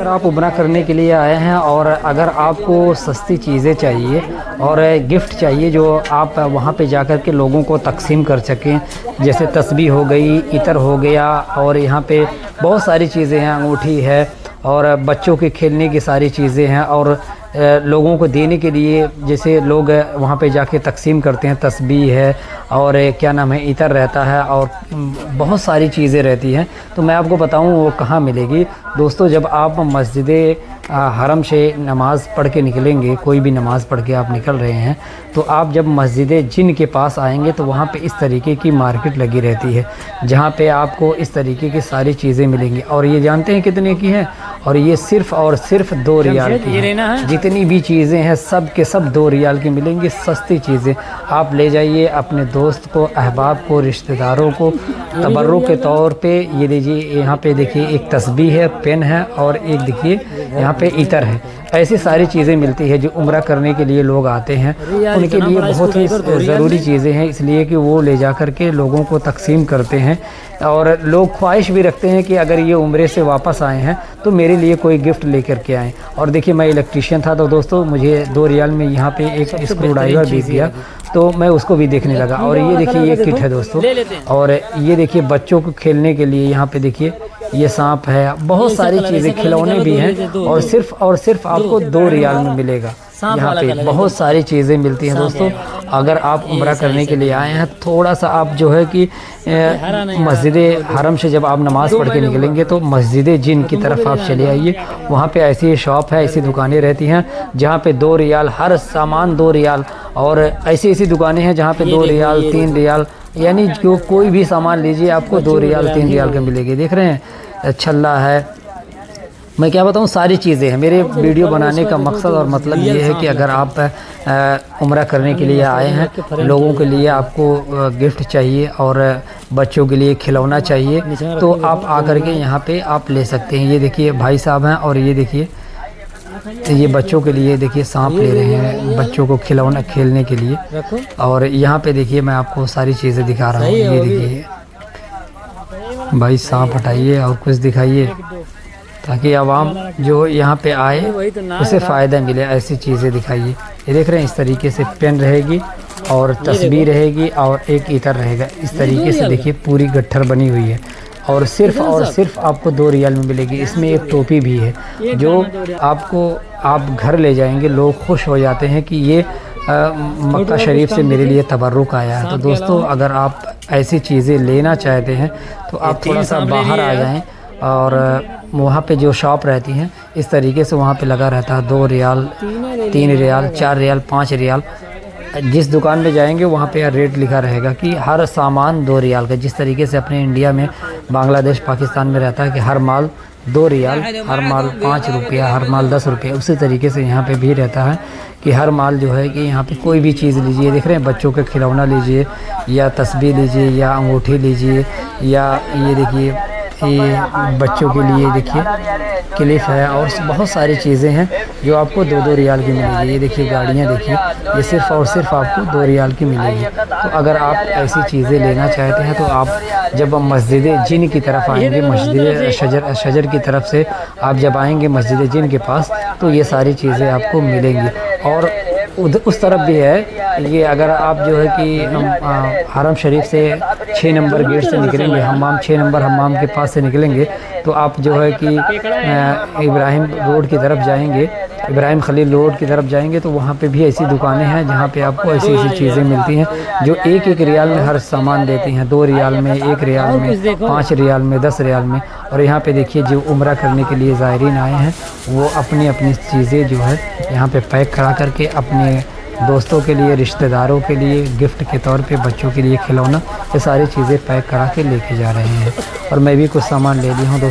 अगर आप उम्रा करने के लिए आए हैं और अगर आपको सस्ती चीज़ें चाहिए और गिफ्ट चाहिए जो आप वहाँ पे जाकर के लोगों को तकसीम कर सकें, जैसे तस्बीह हो गई, इतर हो गया, और यहाँ पे बहुत सारी चीज़ें हैं, अंगूठी है और बच्चों के खेलने की सारी चीज़ें हैं, और लोगों को देने के लिए जैसे लोग वहाँ पे जाके तकसीम करते हैं, तस्बीह है और क्या नाम है, इतर रहता है और बहुत सारी चीज़ें रहती हैं। तो मैं आपको बताऊँ वो कहाँ मिलेगी दोस्तों। जब आप मस्जिद हरम से नमाज़ पढ़ के निकलेंगे, कोई भी नमाज़ पढ़ के आप निकल रहे हैं, तो आप जब मस्जिद जिन के पास आएंगे तो वहाँ पे इस तरीके की मार्केट लगी रहती है, जहाँ पे आपको इस तरीके की सारी चीज़ें मिलेंगी। और ये जानते हैं कितने की है? और ये सिर्फ़ और सिर्फ 2 रियाल की है। जितनी भी चीज़ें हैं सब के सब 2 रियाल की मिलेंगी, सस्ती चीज़ें। आप ले जाइए अपने दोस्त को, अहबाब को, रिश्तेदारों को तबर्रुक के तौर पे। ये लीजिए, यहाँ पे देखिए एक तस्बीह है, पेन है और एक देखिए यहाँ पे इतर है। ऐसी सारी चीज़ें मिलती है जो उम्रा करने के लिए लोग आते हैं, उनके लिए बहुत ही ज़रूरी चीज़ें हैं, इसलिए कि वो ले जा कर के लोगों को तकसीम करते हैं। और लोग ख्वाहिश भी रखते हैं कि अगर ये उम्रे से वापस आए हैं तो मेरे लिए कोई गिफ्ट लेकर के आएँ। और देखिए मैं इलेक्ट्रीशियन था तो दोस्तों मुझे 2 रियाल में यहाँ पे एक स्क्रू ड्राइवर भी दिया, तो मैं उसको भी देखने लगा। और ये देखिए ये किट है दोस्तों, और ये देखिए बच्चों को खेलने के लिए यहाँ पे देखिए ये सांप है, बहुत सारी चीज़ें, खिलौने भी हैं, और सिर्फ आपको 2 रियाल में मिलेगा। यहाँ पे बहुत सारी चीज़ें मिलती हैं दोस्तों। अगर आप उम्रा करने के लिए आए हैं, थोड़ा सा आप जो है कि मस्जिद हरम से जब आप नमाज़ पढ़ के निकलेंगे तो मस्जिद जिन की तरफ आप चले आइए। वहाँ पे ऐसी शॉप है, ऐसी दुकानें रहती हैं जहाँ पे 2 रियाल हर सामान, 2 रियाल, और ऐसी दुकानें हैं जहाँ पे 2 रियाल 3 रियाल, यानी जो कोई भी सामान लीजिए आपको 2 रियाल 3 रियाल के मिलेगी। देख रहे हैं, छल्ला है, मैं क्या बताऊँ, सारी चीज़ें हैं। मेरे वीडियो बनाने का मकसद और मतलब ये है कि अगर आप उम्रा करने के लिए आए हैं, लोगों के लिए आपको गिफ्ट चाहिए और बच्चों के लिए खिलौना चाहिए, तो आप आकर के यहाँ पे आप ले सकते हैं। ये देखिए भाई साहब हैं, और ये देखिए ये बच्चों के लिए देखिए सांप ले रहे हैं, बच्चों को खिलौना खेलने के लिए। और यहाँ पे देखिए मैं आपको सारी चीज़ें दिखा रहा हूँ। ये देखिए भाई, सांप हटाइए और कुछ दिखाइए ताकि आवाम जो यहाँ पे आए उसे फ़ायदा मिले। ऐसी चीज़ें दिखाइए। ये देख रहे हैं, इस तरीके से पेन रहेगी और तस्बीह रहेगी और एक इतर रहेगा। इस तरीके से देखिए पूरी गट्ठर बनी हुई है, और सिर्फ आपको 2 रियाल में मिलेगी। इसमें एक टोपी भी है जो आप घर ले जाएंगे, लोग खुश हो जाते हैं कि ये मक्का शरीफ से मेरे लिए तबर्रुक आया है। तो दोस्तों अगर आप ऐसी चीज़ें लेना चाहते हैं तो आप थोड़ा सा बाहर आ जाएं, और वहाँ पे जो शॉप रहती हैं इस तरीके से वहाँ पे लगा रहता है 2 रियाल 3 रियाल 4 रियाल 5 रियाल। जिस दुकान में जाएंगे वहाँ पे रेट लिखा रहेगा कि हर सामान 2 रियाल का। जिस तरीके से अपने इंडिया में, बांग्लादेश, पाकिस्तान में रहता है कि हर माल 2 रियाल, हर माल 5 रुपया, हर माल 10 रुपया, उसी तरीके से यहाँ पे भी रहता है कि हर माल जो है कि यहाँ पे कोई भी चीज़ लीजिए। देख रहे हैं, बच्चों के खिलौना लीजिए या तस्बीह लीजिए या अंगूठी लीजिए, या ये देखिए ये बच्चों के लिए देखिए क्लिप है, और बहुत सारी चीज़ें हैं जो आपको 2-2 रियाल की मिलेगी। ये देखिए गाड़ियाँ देखिए, ये सिर्फ़ और सिर्फ आपको 2 रियाल की मिलेगी। तो अगर आप ऐसी चीज़ें लेना चाहते हैं तो आप जब मस्जिद जिन की तरफ आएंगे, मस्जिद शजर की तरफ से आप जब आएंगे मस्जिद जिन के पास, तो ये सारी चीज़ें आपको मिलेंगी। और उस तरफ भी है ये, अगर आप जो है कि हरम शरीफ से 6 नंबर गेट से निकलेंगे, हमाम 6 नंबर हमाम के पास से निकलेंगे, तो आप जो है कि इब्राहिम रोड की तरफ जाएंगे, इब्राहिम खलील रोड की तरफ जाएंगे, तो वहाँ पे भी ऐसी दुकानें हैं जहाँ पे आपको ऐसी चीज़ें मिलती हैं जो 1-1 रियाल में हर सामान देती हैं। 2 रियाल में, 1 रियाल में, 5 रियाल में, 10 रियाल में। और यहाँ पे देखिए जो उम्रा करने के लिए ज़ायरीन आए हैं वो अपनी चीज़ें जो है यहाँ पे पैक करा करके अपने दोस्तों के लिए, रिश्तेदारों के लिए गिफ्ट के तौर पे, बच्चों के लिए खिलौना, ये सारी चीज़ें पैक करा के लेके जा रहे हैं। और मैं भी कुछ सामान ले ली हूँ दोस्तों।